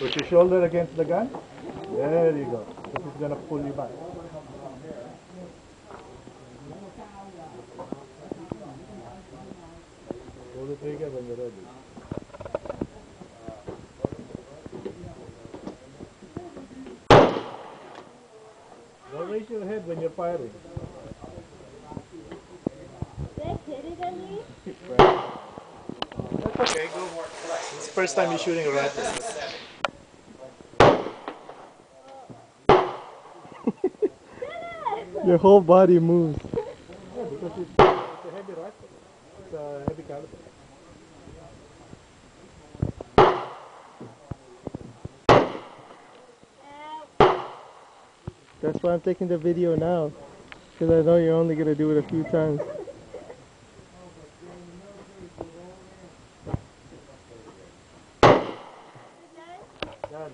Put your shoulder against the gun. There you go. This is gonna pull you back. Pull the trigger when you're ready. Don't raise your head when you're firing. Did they hit it at me? That's okay, go more. It's the first time you're shooting a rifle. Your whole body moves. Yeah, because it's a heavy rifle. It's a heavy caliber. That's why I'm taking the video now. Because I know you're only going to do it a few times. Done.